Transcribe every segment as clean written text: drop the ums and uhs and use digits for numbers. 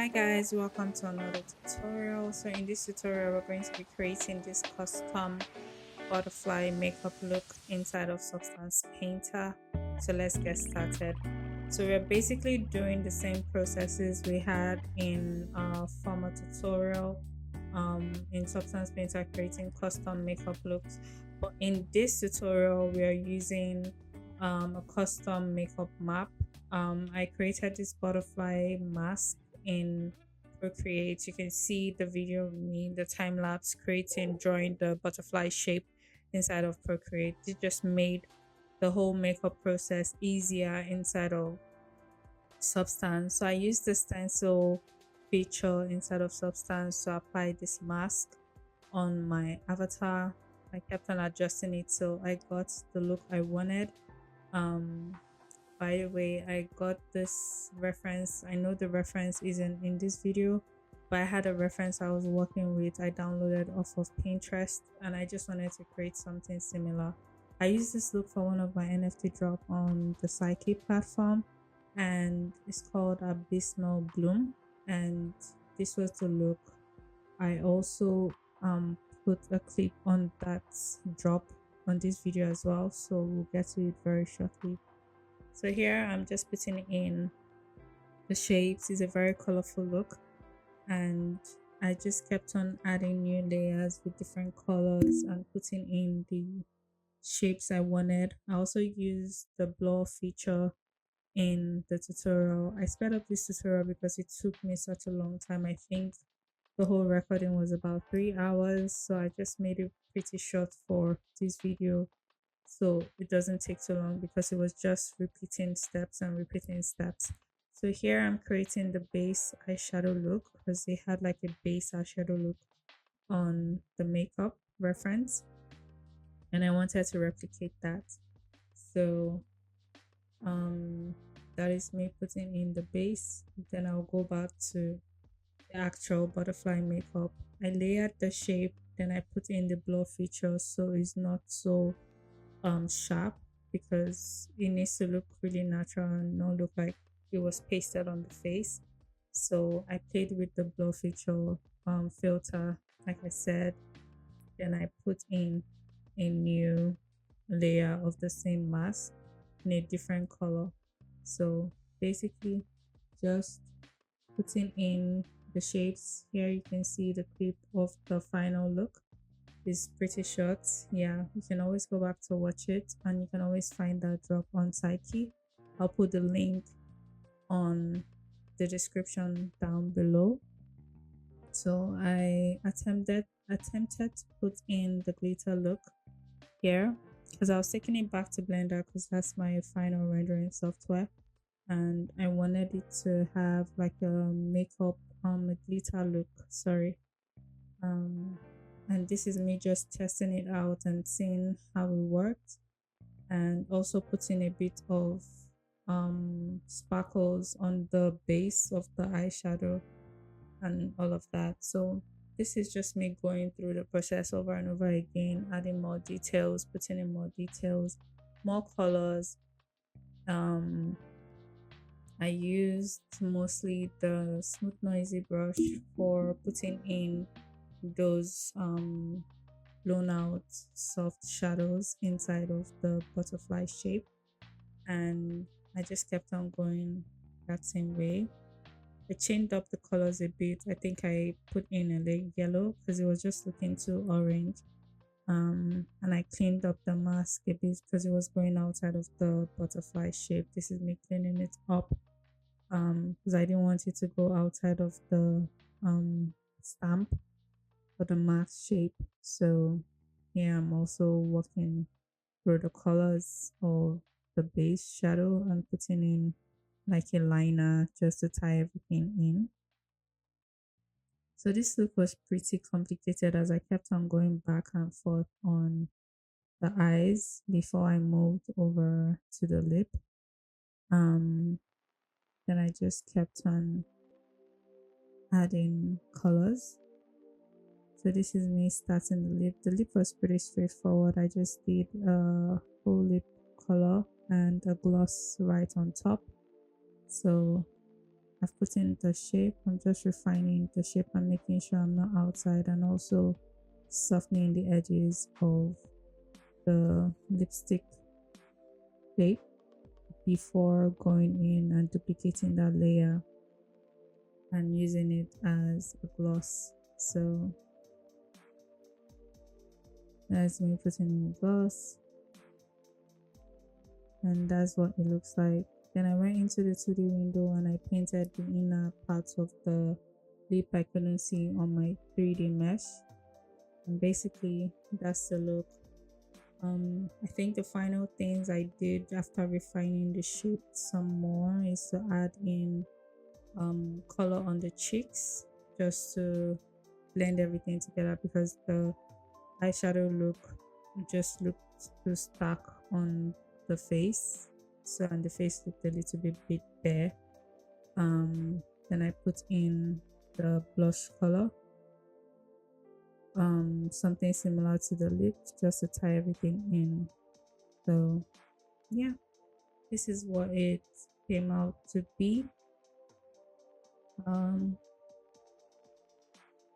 Hi guys, welcome to another tutorial. So in this tutorial, we're going to be creating this custom butterfly makeup look inside of Substance Painter. So let's get started. So we're basically doing the same processes we had in our former tutorial in Substance Painter, creating custom makeup looks. But in this tutorial, we are using a custom makeup map. I created this butterfly mask in Procreate. You can see the video of me, the time lapse creating, drawing the butterfly shape inside of Procreate. It just made the whole makeup process easier inside of Substance. So I used the stencil feature inside of Substance to apply this mask on my avatar. I kept on adjusting it till I got the look I wanted. Um, by the way, I got this reference. I know the reference isn't in this video, but I had a reference I was working with. I downloaded off of Pinterest and I just wanted to create something similar. I used this look for one of my NFT drop on the Psyche platform and it's called Abysmal Bloom. And this was the look. I also put a clip on that drop on this video as well, so we'll get to it very shortly. So here I'm just putting in the shapes. It's a very colorful look and I just kept on adding new layers with different colors and putting in the shapes I wanted. I also used the blur feature in the tutorial. I sped up this tutorial because it took me such a long time. I think the whole recording was about 3 hours, so I just made it pretty short for this video so it doesn't take too long because it was just repeating steps and repeating steps. So here I'm creating the base eyeshadow look because they had like a base eyeshadow look on the makeup reference and I wanted to replicate that. So that is me putting in the base. Then I'll go back to the actual butterfly makeup. I layered the shape, then I put in the blur feature so it's not so sharp because it needs to look really natural and not look like it was pasted on the face. So I played with the blur feature filter, like I said, then I put in a new layer of the same mask in a different color. So basically just putting in the shapes. Here you can see the clip of the final look. It's pretty short. Yeah, you can always go back to watch it and you can always find that drop on Psyche. I'll put the link on the description down below. So I attempted to put in the glitter look here because I was taking it back to Blender because that's my final rendering software and I wanted it to have like a makeup a glitter look. Sorry. Um and this is me just testing it out and seeing how it worked and also putting a bit of sparkles on the base of the eyeshadow and all of that. So this is just me going through the process over and over again, adding more details, putting in more details, more colors. um I used mostly the smooth noisy brush for putting in those blown out soft shadows inside of the butterfly shape and I just kept on going that same way. I changed up the colors a bit. I think I put in a little yellow because it was just looking too orange. And I cleaned up the mask a bit because it was going outside of the butterfly shape. This is me cleaning it up because I didn't want it to go outside of the stamp for the mask shape. So yeah, I'm also working through the colors of the base shadow and putting in like a liner just to tie everything in. So this look was pretty complicated as I kept on going back and forth on the eyes before I moved over to the lip. Um, then I just kept on adding colors. So this is me starting the lip. The lip was pretty straightforward. I just did a full lip color and a gloss right on top. So I've put in the shape. I'm just refining the shape and making sure I'm not outside, and also softening the edges of the lipstick shape before going in and duplicating that layer and using it as a gloss. So that's me putting in the gloss, and that's what it looks like. Then I went into the 2D window and I painted the inner parts of the lip I couldn't see on my 3D mesh, and basically that's the look. I think the final things I did after refining the shape some more is to add in color on the cheeks, just to blend everything together, because the eyeshadow look just looked too stark on the face. So, and the face looked a little bit bare. Then I put in the blush color, something similar to the lips, just to tie everything in. So yeah, this is what it came out to be. I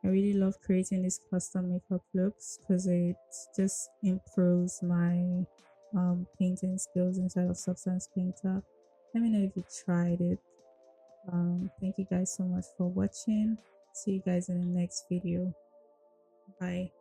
really love creating these custom makeup looks because it just improves my painting skills inside of Substance Painter. Let me know if you tried it. Thank you guys so much for watching. See you guys in the next video. Bye.